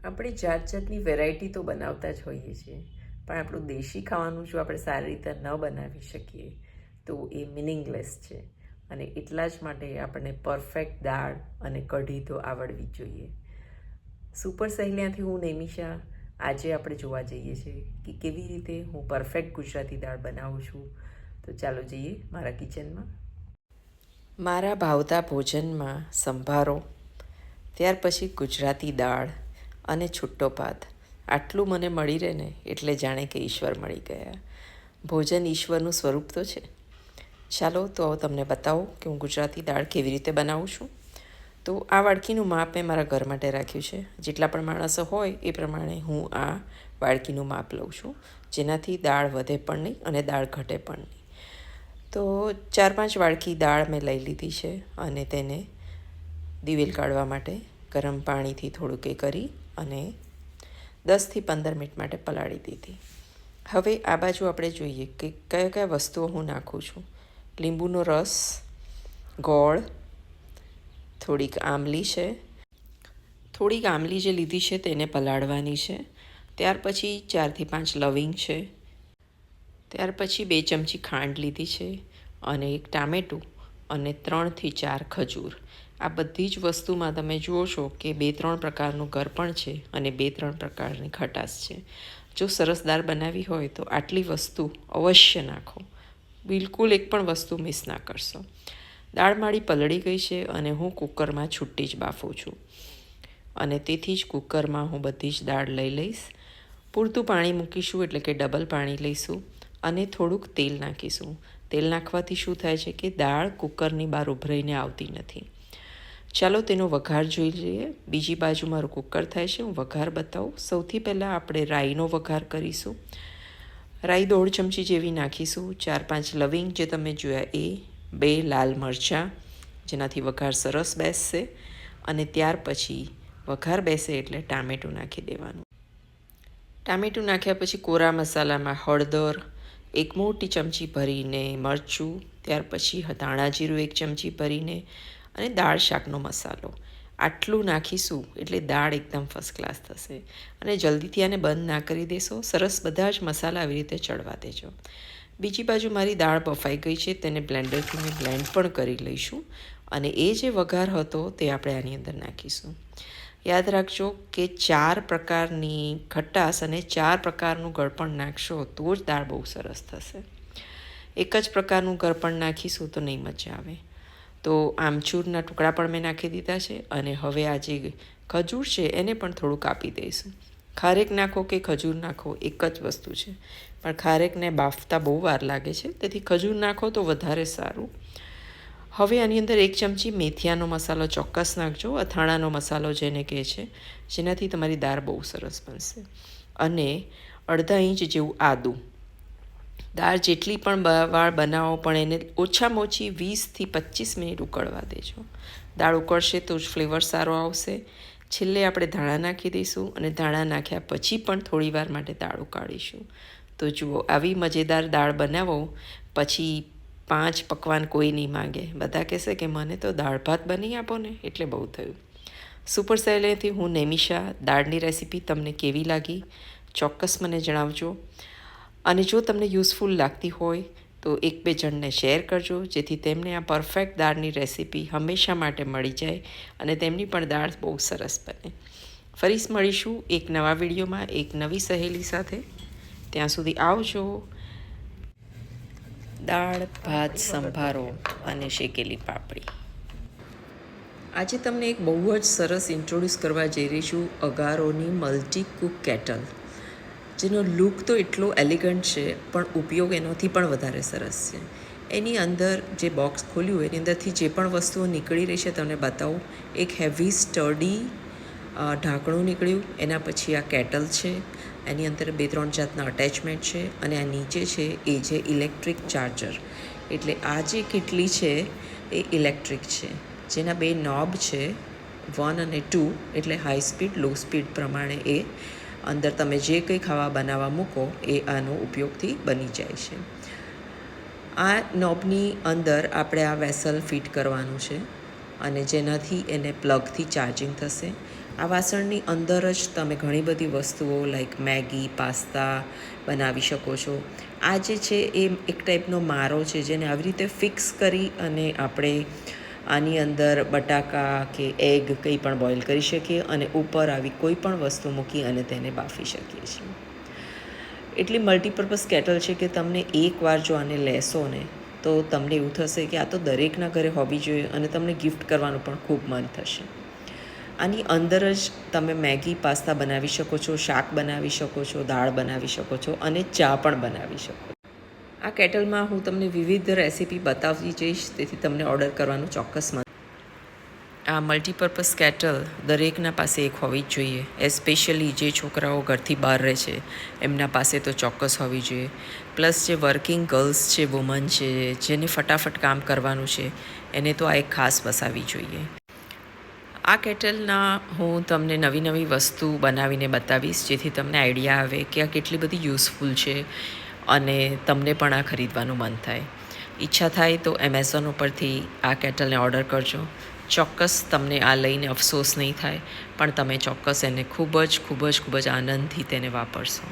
આપણે જાત જાતની વેરાયટી તો બનાવતા જ હોઈએ છીએ, પણ આપણું દેશી ખાવાનું જો આપણે સારી રીતે ન બનાવી શકીએ તો એ મિનિંગલેસ છે. અને એટલા જ માટે આપણને પરફેક્ટ દાળ અને કઢી તો આવડવી જ જોઈએ. સુપર સહેલિયાથી હું નેમિશા આજે આપણે જોવા જઈએ છીએ કે કેવી રીતે હું પરફેક્ટ ગુજરાતી દાળ બનાવું છું. તો ચાલો જઈએ મારા કિચનમાં. મારા ભાવતા ભોજનમાં સંભારો, ત્યાર પછી ગુજરાતી દાળ અને છૂટો ભાત, આટલું મને મળી રહે ને એટલે જાણે કે ઈશ્વર મળી ગયા. ભોજન ઈશ્વરનું સ્વરૂપ તો છે. ચાલો તો તમને બતાવો કે હું ગુજરાતી દાળ કેવી રીતે બનાવું છું. તો આ વાડકીનું માપ મેં મારા ઘર માટે રાખ્યું છે. જેટલા પણ માણસો હોય એ પ્રમાણે હું આ વાડકીનું માપ લઉં છું, જેનાથી દાળ વધે પણ નહીં અને દાળ ઘટે પણ નહીં. તો 4-5 વાડકી દાળ મેં લઈ લીધી છે અને તેને દિવેલ કાઢવા માટે ગરમ પાણીથી થોડુંક એ કરી અને 10થી 15 મિનિટ માટે પલાળી દીધી. હવે આ બાજુ આપણે જોઈએ કે કયા કયા વસ્તુઓ હું નાખું છું. લીંબુનો રસ, ગોળ, થોડીક આંબલી છે. થોડીક આંબલી જે લીધી છે તેને પલાળવાની છે. ત્યાર પછી 4થી 5 લવિંગ છે. ત્યાર પછી 2 ચમચી ખાંડ લીધી છે અને 1 ટામેટું અને 3થી 4 ખજૂર. આ બધી જ વસ્તુમાં તમે જુઓ છો કે 2-3 પ્રકારનું ગળપણ છે અને 2-3 પ્રકારની ખટાશ છે. જો સરસ દાળ બનાવી હોય તો આટલી વસ્તુ અવશ્ય નાખો. બિલકુલ એક પણ વસ્તુ મિસ ના કરશો. દાળ મારી પલળી ગઈ છે અને હું કુકરમાં છૂટી જ બાફું છું. અને તેથી જ કુકરમાં હું બધી જ દાળ લઈ લઈશ. પૂરતું પાણી મૂકીશું એટલે કે ડબલ પાણી લઈશું અને થોડુંક તેલ નાખીશું. તેલ નાખવાથી શું થાય છે કે દાળ કુકરની બહાર ઉભરાઈને આવતી નથી. ચાલો તેનો વઘાર જોઈ લઈએ. બીજી બાજુ મારું કુકર થાય છે, હું વઘાર બતાવું. સૌથી પહેલાં આપણે રાઈનો વઘાર કરીશું. રાઈ 1.5 ચમચી જેવી નાખીશું. 4-5 લવિંગ જે તમે જોયા એ, 2 લાલ મરચાં જેનાથી વઘાર સરસ બેસશે અને ત્યાર પછી વઘાર બેસે એટલે ટામેટું નાખી દેવાનું. ટામેટું નાખ્યા પછી કોરા મસાલામાં હળદર 1 મોટી ચમચી ભરીને, મરચું, ત્યાર પછી ધાણા જીરું 1 ચમચી ભરીને અને દાળ શાકનો મસાલો આટલું નાખીશું એટલે દાળ એકદમ ફર્સ્ટ ક્લાસ થશે. અને જલ્દીથી આને બંધ ના કરી દેશો. સરસ બધા જ મસાલા આવી રીતે ચડવા દેજો. બીજી બાજુ મારી દાળ બફાઈ ગઈ છે, તેને બ્લેન્ડરથી મેં બ્લેન્ડ પણ કરી લઈશું અને એ જે વઘાર હતો તે આપણે આની અંદર નાખીશું. યાદ રાખજો કે 4 પ્રકારની ખટાશ અને 4 પ્રકારનું ગળપણ નાખશો તો જ દાળ બહુ સરસ થશે. એક જ પ્રકારનું ગળપણ નાખીશું તો નહીં મજા આવે. તો આમચૂરના ટુકડા પણ મેં નાખી દીધા છે અને હવે આ જે ખજૂર છે એને પણ થોડું કાપી દઈશું. ખારેક નાખો કે ખજૂર નાખો એક જ વસ્તુ છે, પણ ખારેકને બાફતા બહુ વાર લાગે છે, તેથી ખજૂર નાખો તો વધારે સારું. હવે આની અંદર 1 ચમચી મેથીયાનો મસાલો ચોક્કસ નાખજો, અથાણાનો મસાલો જેને કહે છે, જેનાથી તમારી દાળ બહુ સરસ બનશે. અને અડધા ઇંચ જેવું આદું. દાળ જેટલી પણ વાર બનાવો પણ એને ઓછામાં ઓછી 20થી 25 મિનિટ ઉકળવા દેજો. દાળ ઉકળશે તો જ ફ્લેવર સારો આવશે. છેલ્લે આપણે ધાણા નાખી દઈશું અને ધાણા નાખ્યા પછી પણ થોડી વાર માટે દાળ ઉકાળીશું. તો જુઓ, આવી મજેદાર દાળ બનાવો પછી 5 પકવાન કોઈ નહીં માંગે. બધા કહેશે કે મને તો દાળ ભાત બની આપો ને, એટલે બહુ થયું. સુપર સહેલેથી હું નેમિશા. દાળની રેસીપી તમને કેવી લાગી ચોક્કસ મને જણાવજો. અને જો તમને યુઝફુલ લાગતી હોય તો 1-2 જણને શેર કરજો, જેથી તેમને આ પરફેક્ટ દાળની રેસીપી હંમેશા માટે મળી જાય અને તેમની પણ દાળ બહુ સરસ બને. ફરી મળીશું એક નવા વિડીયોમાં એક નવી સહેલી સાથે. ત્યાં સુધી આવજો. દાળ ભાત સંભારો અને શેકેલી પાપડી. આજે તમને એક બહુ જ સરસ ઇન્ટ્રોડ્યુસ કરવા જઈ રહી છું, અગારોની મલ્ટી કુક કેટલ, જેનો લુક તો એટલો એલિગન્ટ છે પણ ઉપયોગ એનાથી પણ વધારે સરસ છે. એની અંદર જે બોક્સ ખોલ્યું એની અંદરથી જે પણ વસ્તુઓ નીકળી રહી છે તમને બતાવું. એક હેવી સ્ટડી ઢાંકણું નીકળ્યું, એના પછી આ કેટલ છે, એની અંદર 2-3 જાતના અટેચમેન્ટ છે અને આ નીચે છે એ છે ઇલેક્ટ્રિક ચાર્જર. એટલે આ જે કેટલી છે એ ઇલેક્ટ્રિક છે, જેના 2 નોબ છે, 1 અને 2, એટલે હાઈ સ્પીડ લો સ્પીડ પ્રમાણે એ અંદર તમે જે કંઈ ખાવા બનાવવા મૂકો એ આનો ઉપયોગથી બની જાય છે. આ નોબની અંદર આપણે આ વેસલ ફિટ કરવાનું છે અને જેનાથી એને પ્લગથી ચાર્જિંગ થશે. આ વાસણની અંદર જ તમે ઘણી બધી વસ્તુઓ લાઈક મેગી, પાસ્તા બનાવી શકો છો. આ જે છે એ એક ટાઈપનો મારો છે જેને આવી રીતે ફિક્સ કરી અને આપણે આની અંદર બટાકા કે એગ કંઈ પણ બોઇલ કરી શકીએ અને ઉપર આવી કોઈ પણ વસ્તુ મૂકી અને તેને બાફી શકીએ છીએ. એટલી મલ્ટીપર્પઝ કેટલ છે કે તમને એકવાર જો આને લેશો ને તો તમને એવું થશે કે આ તો દરેકના ઘરે હોવી જોઈએ અને તમને ગિફ્ટ કરવાનું પણ ખૂબ મન થશે. આની અંદર જ તમે મેગી, પાસ્તા બનાવી શકો છો, શાક બનાવી શકો છો, દાળ બનાવી શકો છો અને ચા પણ બનાવી શકો. આ કેટલમાં હું તમને વિવિધ રેસીપી બતાવતી જઈશ, તેથી તમને ઓર્ડર કરવાનું ચોક્કસ મન. આ મલ્ટીપર્પઝ કેટલ દરેકના પાસે એક હોવી જ જોઈએ. એસ્પેશિયલી જે છોકરાઓ ઘરથી બહાર રહે છે એમના પાસે તો ચોક્કસ હોવી જોઈએ. પ્લસ જે વર્કિંગ ગર્લ્સ છે, વુમન છે, જેને ફટાફટ કામ કરવાનું છે એને તો આ એક ખાસ વસાવી જોઈએ. આ કેટલના હું તમને નવી નવી વસ્તુ બનાવીને બતાવીશ જેથી તમને આઈડિયા આવે કે આ કેટલી બધી યુઝફુલ છે અને તમને પણ આ ખરીદવાનું મન થાય. ઈચ્છા થાય તો એમેઝોન ઉપરથી આ કેટલને ઓર્ડર કરજો. ચોક્કસ તમને આ લઈને અફસોસ નહીં થાય, પણ તમે ચોક્કસ એને ખૂબ જ આનંદથી તેને વાપરશો.